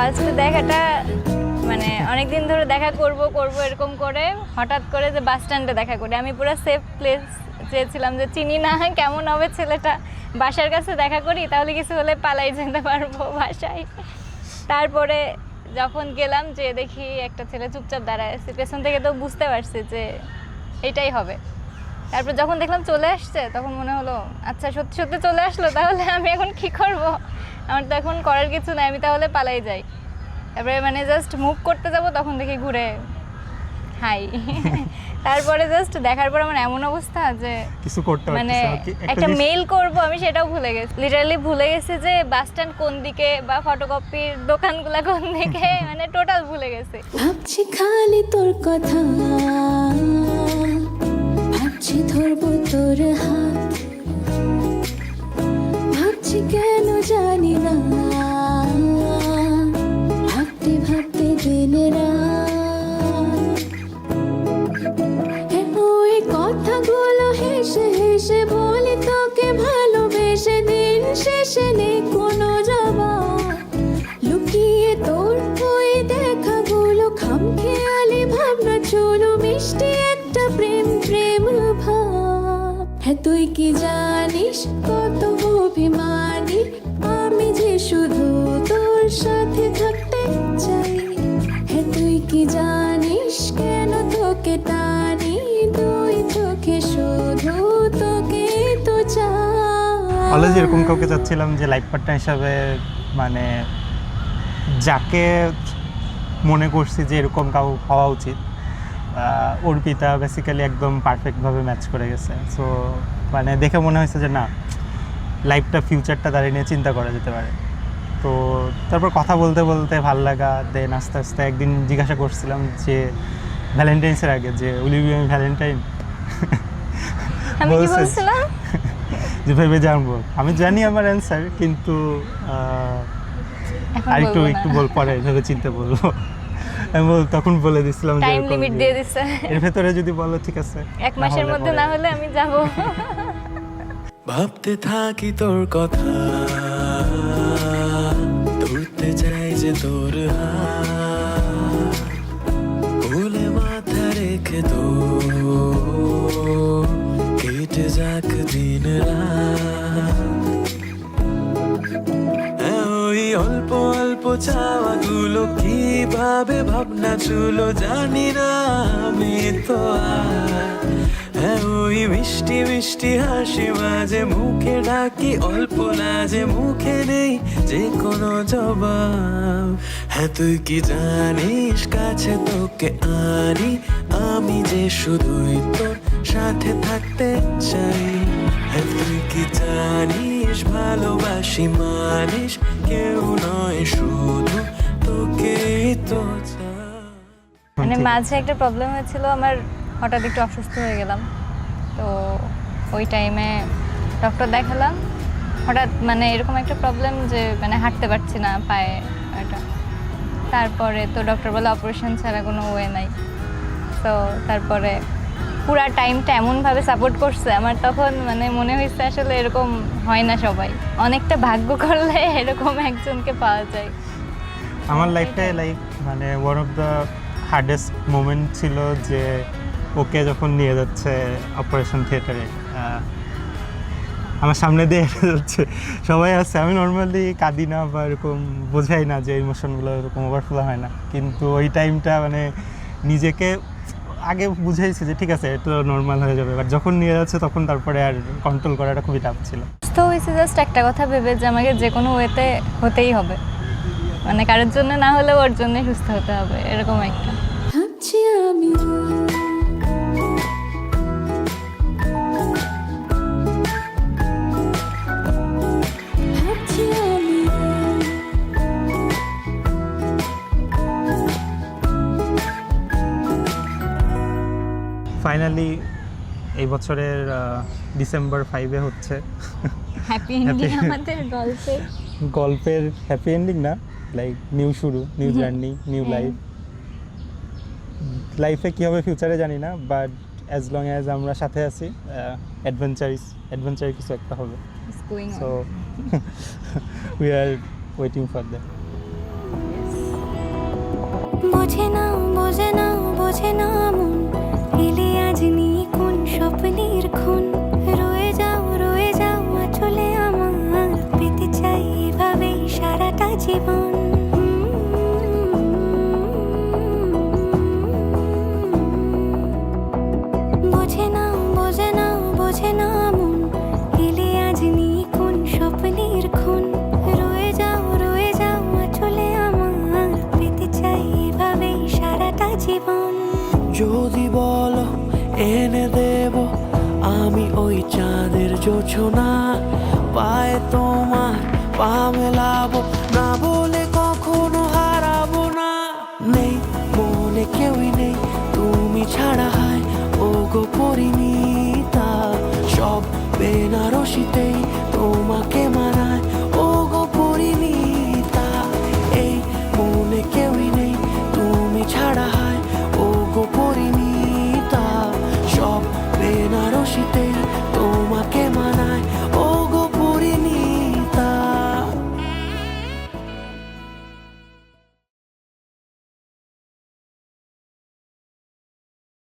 First দেখাটা মানে অনেকদিন ধরে দেখা করব এরকম করে হঠাৎ করে যে বাস স্ট্যান্ডে দেখা করি। আমি পুরো সেফ প্লেস চেয়েছিলাম, যে চিনি না কেমন হবে ছেলেটা, বাসার কাছে দেখা করি তাহলে কিছু হলে পালাই যেতে পারবো বাসায়। তারপরে যখন গেলাম যে দেখি একটা ছেলে চুপচাপ দাঁড়ায় আছে, পেছন থেকে তো বুঝতে পারছি যে এটাই হবে। তারপর যখন দেখলাম চলে আসছে তখন মনে হলো আচ্ছা সত্যি সত্যি চলে আসলো, তাহলে আমি এখন কি করব, আমার তো এখন করার কিছু নাই, আমি তাহলে পালাই যাই। তারপরে মানে জাস্ট মুভ করতে যাব তখন দেখি ঘুরে হাই। তারপরে জাস্ট দেখার পর আমার এমন অবস্থা যে কিছু করতে মানে পারতেছি না। একটা মেইল করব আমি সেটাও ভুলে গেছি, লিটারালি ভুলে গেছি যে বাস স্ট্যান্ড কোন দিকে বা ফটোকপির দোকানগুলো কোন দিকে, মানে টোটাল ভুলে গেছি। ভাবছি খালি তোর কথা, ভাবছি ধরবো তোর হাত, ভাবছি কেন জানি না, ভাবতে ভাবতে দিন রাত, ওই কথাগুলো হেসে হেসে বলি তোকে ভালোবেসে, দিন শেষে নেই কোনো জবাব, লুকিয়ে তোর ওই দেখাগুলো খামখেয়ালি ভাবনা চলো, মিষ্টি একটা প্রেম প্রেম ভাব। হ্যাঁ তুই কি জানিস কত অভিমানী আমি যে শুধু তোর সাথে থাকতে চাই, হ্যাঁ তুই কি জানিস কেন তোকে টানি, দুই চোখে শুধু তোকে তো চাই। অলরেডি এরকম কাউকে চাচ্ছিলাম যে লাইফ পার্টনার হিসাবে, মানে যাকে মনে করছি যে এরকম কাউ হওয়া উচিত, অর্পিতা বেসিক্যালি একদম পারফেক্টভাবে ম্যাচ করে গেছে। সো মানে দেখে মনে হয়েছে যে না, লাইফটা ফিউচারটা দাঁড়িয়ে নিয়ে চিন্তা করা যেতে পারে। তো তারপর কথা বলতে বলতে ভালো লাগা, দেন আস্তে আস্তে একদিন জিজ্ঞাসা করছিলাম যে ভ্যালেন্টাইন্সের আগে যে উইল ইউ বি ভ্যালেন্টাইন, আমি কি বলছিলাম যে ভেবে জানবো। আমি জানি আমার অ্যান্সার, কিন্তু আর একটু বল, পরে ভেবে চিন্তে বলবো। আমি তখন বলে দিছিলাম যে টাইম লিমিট দিয়ে দিছে, এর ভেতরে যদি বলো ঠিক আছে, এক মাসের মধ্যে না হলে আমি যাব। ভাবতে থাকি তোর কথা, ধরতে চাই যে তোর হাত, কোলে মাথা রেখে তো কেটে যাক দিন রাত, ওই অল্প অল্প চাওয়াগুলো কিভাবে ভাবনা চুলো জানি না আমি তো আর, হ্যাঁ ওই মিষ্টি মিষ্টি হাসি মাঝে মুখে ডাকি, অল্প লাজে মুখে নেই যে কোনো জবাব, হ্যাঁ তুই কি জানিস কাছে তোকে আনি আমি যে শুধুই তোর সাথে থাকতে চাই, হ্যাঁ তুই কি জানিস ভালোবাসি মানিস কেউ নয় শুধু তোকেই তো চাই। মানে মাঝে একটা প্রবলেম হয়েছিল আমার, হঠাৎ একটু অসুস্থ হয়ে গেলাম, তো ওই টাইমে ডক্টর দেখালাম, হঠাৎ মানে এরকম একটা প্রবলেম যে মানে হাঁটতে পারছি না পায়ে এটা, তারপরে তো ডক্টর বলে অপারেশন ছাড়া কোনো ওয়ে নাই। তো তারপরে পুরা টাইমটা এমনভাবে সাপোর্ট করছে আমার, তখন মানে মনে হয়েছে আসলে এরকম হয় না, সবাই অনেকটা ভাগ্য করলে এরকম একজনকে পাওয়া যায়। আমার লাইফটাই মানে one of the hardest moment ছিল যে ওকে যখন নিয়ে যাচ্ছে অপারেশন থিয়েটারে, আমার সামনে দিয়ে যাচ্ছে, সবাই আছে, আমি নর্মালি কাঁদি না বা এরকম বোঝাই না যে ইমোশনগুলো এরকম ওভারফ্লো হয় না, কিন্তু ওই টাইমটা মানে নিজেকে আগে বুঝাইছি যে ঠিক আছে এটা নর্মাল হয়ে যাবে, বাট যখন নিয়ে যাচ্ছে তখন তারপরে আর কন্ট্রোল করাটা খুবই টাফ ছিল। তো হয়েছে জাস্ট একটা কথা ভেবে যে আমাকে যে কোনো ওয়েতে হতেই হবে, মানে কারোর জন্য না হলেও ওর জন্যই সুস্থ হতে হবে, এরকম একটা। ভাবছি আমি ফাইনালি এই বছরের ডিসেম্বর 5-এ হচ্ছে হ্যাপি এন্ডিং আমাদের গল্পের হ্যাপি এন্ডিং না, লাইক নিউ শুরু, নিউ জার্নি, নিউ লাইফ। লাইফে কী হবে ফিউচারে জানি না, বাট অ্যাজ লং অ্যাজ আমরা সাথে আছি, অ্যাডভেঞ্চারি কিছু একটা হবে। So we are waiting for that. বোঝে না বোঝে না বোঝে না মন এলে আজ নিয়ে কোন স্বপ্নের খুন রয়ে যাও চলে আমার পেতে চাই এভাবেই সারাটা জীবন বোঝে না বোঝে না বোঝে না মন এলে আজ নিয়ে কোন স্বপ্নের খুন রয়ে যাও চলে আমার পেতে চাই এভাবেই সারাটা জীবন যদি বলো এনে দেব আমি ওই চাঁদের জোছনা পায়ে তোমার পা মেলাবো না বলে কখনো হারাবো না নেই মনে কেউই নেই তুমি ছাড়া হয় ও গো পরিণীতা সব বেনারসিতেই তোমাকে